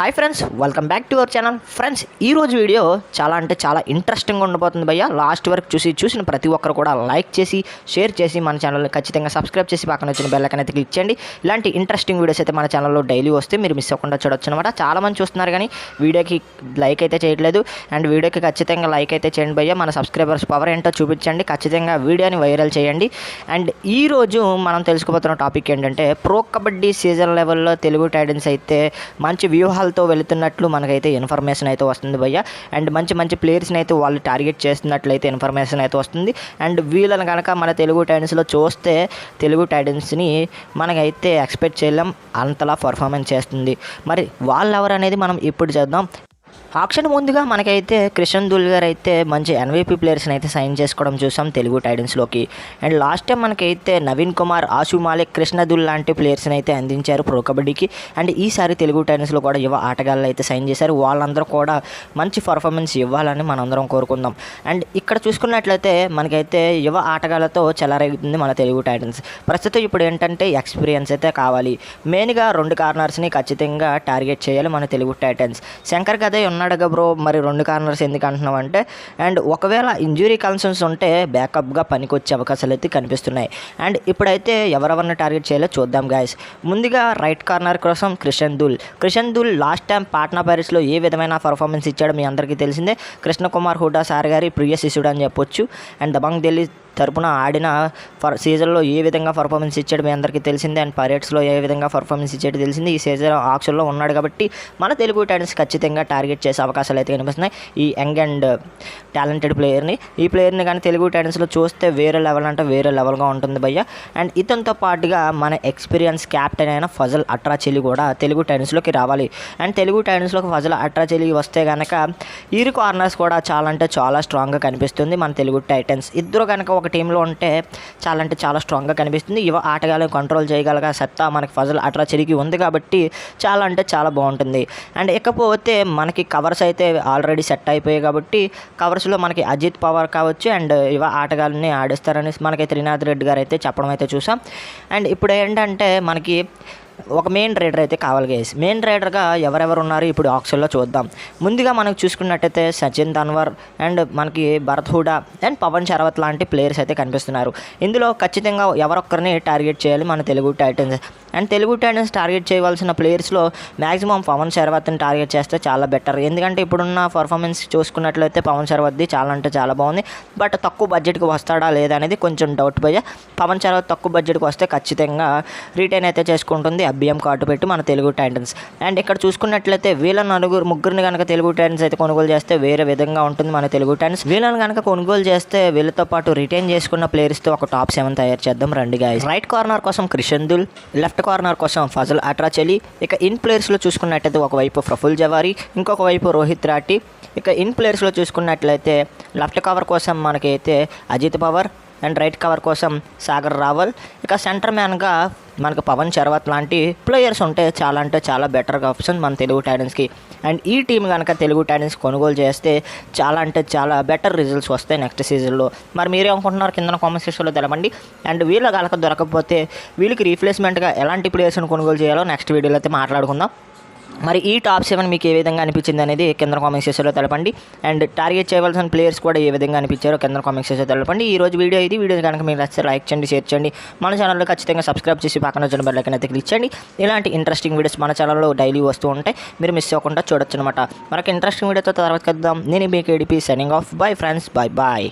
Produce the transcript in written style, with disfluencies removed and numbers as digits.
Hi friends, welcome back to our channel. Friends, ఈరోజు video చాలా ఇంట్రెస్టింగ్గా ఉండబోతుంది భయ్య. లాస్ట్ వరకు చూసిన ప్రతి ఒక్కరు కూడా లైక్ చేసి షేర్ చేసి మన ఛానల్ని ఖచ్చితంగా సబ్స్క్రైబ్ చేసి పక్కన వచ్చిన బెల్ ఐకాన్ అయితే క్లిక్ చేయండి. ఇలాంటి ఇంట్రెస్టింగ్ వీడియోస్ అయితే మన ఛానల్లో డైలీ వస్తే మీరు మిస్ అవ్వకుండా చూడొచ్చు అనమాట. చాలామంది చూస్తున్నారు కానీ వీడియోకి లైక్ అయితే చేయట్లేదు. అండ్ వీడియోకి ఖచ్చితంగా లైక్ అయితే చేయండి భయ్య. మన సబ్స్క్రైబర్స్ పవర్ ఏంటో చూపించండి. ఖచ్చితంగా వీడియోని వైరల్ చేయండి. అండ్ ఈరోజు మనం తెలుసుకోబోతున్న టాపిక్ ఏంటంటే ప్రో కబడ్డీ సీజన్ లెవెల్లో తెలుగు టైటన్స్ అయితే మంచి వ్యూహాలతో వెళుతున్నట్లు మనకైతే ఇన్ఫర్మేషన్ అయితే వస్తుంది భయ్య. అండ్ మంచి ప్లేయర్స్ని అయితే వాళ్ళు టార్గెట్ చేస్తున్నట్లయితే ఇన్ఫర్మేషన్ అయితే వస్తుంది. అండ్ వీళ్ళని కనుక మన తెలుగు టైటన్స్లో చూస్తే తెలుగు టైటన్స్ని మనకైతే ఎక్స్పెక్ట్ చేయలేం, అంతలా పర్ఫార్మెన్స్ చేస్తుంది. మరి వాళ్ళు ఎవరు అనేది మనం ఇప్పుడు చేద్దాం. ఆప్షన్ ముందుగా మనకైతే క్రిషన్ దుల్ గారు అయితే మంచి ఎన్వీపీ ప్లేయర్స్ని అయితే సైన్ చేసుకోవడం చూసాం తెలుగు టైటన్స్లోకి. అండ్ లాస్ట్ టైం మనకైతే నవీన్ కుమార్, ఆశు మాలిక్, కృష్ణ దుల్ లాంటి ప్లేయర్స్ని అయితే అందించారు ప్రో కబడ్డీకి. అండ్ ఈసారి తెలుగు టైటన్స్లో కూడా యువ ఆటగాళ్ళు అయితే సైన్ చేశారు. వాళ్ళందరూ కూడా మంచి పర్ఫార్మెన్స్ ఇవ్వాలని మనందరం కోరుకుందాం. అండ్ ఇక్కడ చూసుకున్నట్లయితే మనకైతే యువ ఆటగాళ్ళతో చెలరేగుతుంది మన తెలుగు టైటన్స్. ప్రస్తుతం ఇప్పుడు ఏంటంటే ఎక్స్పీరియన్స్ అయితే కావాలి. మెయిన్గా 2 కార్నర్స్ని ఖచ్చితంగా టార్గెట్ చేయాలి మన తెలుగు టైటన్స్. శంకర్ గదే ఉన్నాడుగా బ్రో, మరి 2 కార్నర్స్ ఎందుకు అంటున్నాం అంటే, అండ్ ఒకవేళ ఇంజురీ కన్సర్న్స్ ఉంటే బ్యాకప్గా పనికొచ్చే అవకాశాలు అయితే కనిపిస్తున్నాయి. అండ్ ఇప్పుడైతే ఎవరెవరిని టార్గెట్ చేయాలో చూద్దాం గాయస్. ముందుగా రైట్ కార్నర్ కోసం క్రిషన్ దుల్ లాస్ట్ టైం పాట్నా పైరేట్స్లో ఏ విధమైన పర్ఫార్మెన్స్ ఇచ్చాడో మీ అందరికీ తెలిసిందే. కృష్ణ కుమార్ హుడా సార్ గారి ప్రియ శిష్యుడు అని చెప్పొచ్చు. అండ్ దబంగ్ ఢిల్లీ తరపున ఆడిన సీజన్లో ఏ విధంగా పర్ఫార్మెన్స్ ఇచ్చాడు మీ అందరికీ తెలిసిందే. అండ్ పైరేట్స్లో ఏ విధంగా పర్ఫార్మెన్స్ ఇచ్చాడు తెలిసింది. ఈ సీజన్ ఆక్షన్లో ఉన్నాడు కాబట్టి మన తెలుగు టైటన్స్ ఖచ్చితంగా టార్గెట్ చేసే అవకాశాలు అయితే కనిపిస్తున్నాయి ఈ యంగ్ అండ్ టాలెంటెడ్ ప్లేయర్ని. ఈ ప్లేయర్ని కానీ తెలుగు టైటన్స్లో చూస్తే వేరే లెవెల్ అంటే వేరే లెవెల్గా ఉంటుంది భయ్య. అండ్ ఇతనితో పాటుగా మన ఎక్స్పీరియన్స్ క్యాప్టెన్ అయిన ఫజల్ అట్రాచెలి కూడా తెలుగు టైటన్స్లోకి రావాలి. అండ్ తెలుగు టైటన్స్లోకి ఫజల్ అట్రాచెలి వస్తే కనుక ఇరు కార్నర్స్ కూడా చాలా స్ట్రాంగ్గా కనిపిస్తుంది మన తెలుగు టైటన్స్. ఇద్దరు కనుక ఒక టీంలో ఉంటే చాలా స్ట్రాంగ్గా కనిపిస్తుంది. యువ ఆటగాళ్ళని కంట్రోల్ చేయగలగా సత్తా మనకి ఫజల్ అట్రాచెలికి ఉంది కాబట్టి చాలా బాగుంటుంది. అండ్ ఇకపోతే మనకి కవర్స్ అయితే ఆల్రెడీ సెట్ అయిపోయాయి కాబట్టి కవర్స్లో మనకి అజిత్ పవార్ కావచ్చు అండ్ యువ ఆటగాళ్ళని ఆడిస్తారని మనకి త్రినాథ్ రెడ్డి గారు అయితే చెప్పడం అయితే చూసాం. అండ్ ఇప్పుడు ఏంటంటే మనకి ఒక మెయిన్ రైడర్ అయితే కావాలి గైస్. మెయిన్ రైడర్గా ఎవరెవరు ఉన్నారు ఇప్పుడు ఆక్షన్లో చూద్దాం. ముందుగా మనకు చూసుకున్నట్టయితే సచిన్ తన్వర్ అండ్ మనకి భరత్ హుడా అండ్ పవన్ శరవత్ లాంటి ప్లేయర్స్ అయితే కనిపిస్తున్నారు. ఇందులో ఖచ్చితంగా ఎవరొక్కరిని టార్గెట్ చేయాలి మన Telugu Titans. And Telugu Titans target చేయవలసిన ప్లేయర్స్లో మ్యాక్సిమం పవన్ శరవత్ని టార్గెట్ చేస్తే చాలా బెటర్. ఎందుకంటే ఇప్పుడున్న పర్ఫార్మెన్స్ చూసుకున్నట్లయితే పవన్ శరవత్ది చాలా బాగుంది. బట్ తక్కువ బడ్జెట్కి వస్తాడా లేదా అనేది కొంచెం డౌట్ భయ్య. పవన్ శరవత్ తక్కువ బడ్జెట్కి వస్తే ఖచ్చితంగా రిటైన్ అయితే చేసుకుంటుంది అబ్బిఎం కార్డు పెట్టి మన తెలుగు టైటన్స్. అండ్ ఇక్కడ చూసుకున్నట్లయితే వీళ్ళని ముగ్గురిని కనుక తెలుగు టైటన్స్ అయితే కొనుగోలు చేస్తే వేరే విధంగా ఉంటుంది మన తెలుగు టైటన్స్. వీళ్ళని కనుక కొనుగోలు చేస్తే వీళ్ళతో పాటు రిటైన్ చేసుకున్న ప్లేయర్స్తో ఒక టాప్ 7 తయారు చేద్దాం రండి గాయస్. రైట్ కార్నర్ కోసం క్రిషన్ దుల్, లెఫ్ట్ కార్నర్ కోసం ఫజల్ అట్రాచెలి. ఇక ఇన్ ప్లేయర్స్లో చూసుకున్నట్లయితే ఒకవైపు ప్రఫుల్ జవారీ, ఇంకొక వైపు రోహిత్ రాఠీ. ఇక ఇన్ ప్లేయర్స్లో చూసుకున్నట్లయితే లెఫ్ట్ కవర్ కోసం మనకైతే Ajit Pawar and right cover కోసం సాగర్ రావల్. ఇక సెంటర్ మ్యాన్గా మనకు పవన్ శరవత్ లాంటి ప్లేయర్స్ ఉంటే చాలా బెటర్ ఆప్షన్ మన తెలుగు టైటన్స్కి. అండ్ ఈ టీం కనుక తెలుగు టైటన్స్ కొనుగోలు చేస్తే చాలా బెటర్ రిజల్ట్స్ వస్తాయి నెక్స్ట్ సీజన్లో. మరి మీరే అనుకుంటున్నారు కింద కామెంట్ సెక్షన్లో తెలపండి. అండ్ వీళ్ళ కనుక దొరకకపోతే వీళ్ళకి రీప్లేస్మెంట్గా ఎలాంటి ప్లేయర్స్ని కొనుగోలు చేయాలో నెక్స్ట్ వీడియోలో అయితే మాట్లాడుకుందాం. మరి ఈ టాప్ 7 మీకు ఏ విధంగా అనిపించింది అనేది కింద కామెంట్ సెక్షన్లో తెలపండి. అండ్ టార్గెట్ చేయవలసిన ప్లేయర్స్ కూడా ఏ విధంగా అనిపించారో కింద కామెంట్ సెక్షన్లో తెలపండి. ఈ రోజు వీడియో కనుక మీకు నచ్చితే లైక్ చేయండి, షేర్ చేయండి. మన ఛానల్లో ఖచ్చితంగా సబ్స్క్రైబ్ చేసి పక్కన వచ్చిన బెల్ ఐకాన్ అయితే క్లిక్ చేయండి. ఇలాంటి ఇంట్రెస్టింగ్ వీడియోస్ మన ఛానల్లో డైలీ వస్తూ ఉంటాయి, మీరు మిస్ అవ్వకుండా చూడొచ్చు అనమాట. మనకి ఇంట్రెస్టింగ్ వీడియోతో తర్వాత కలుద్దాం. నేను మీ కేడిపి signing off. Bye friends, bye.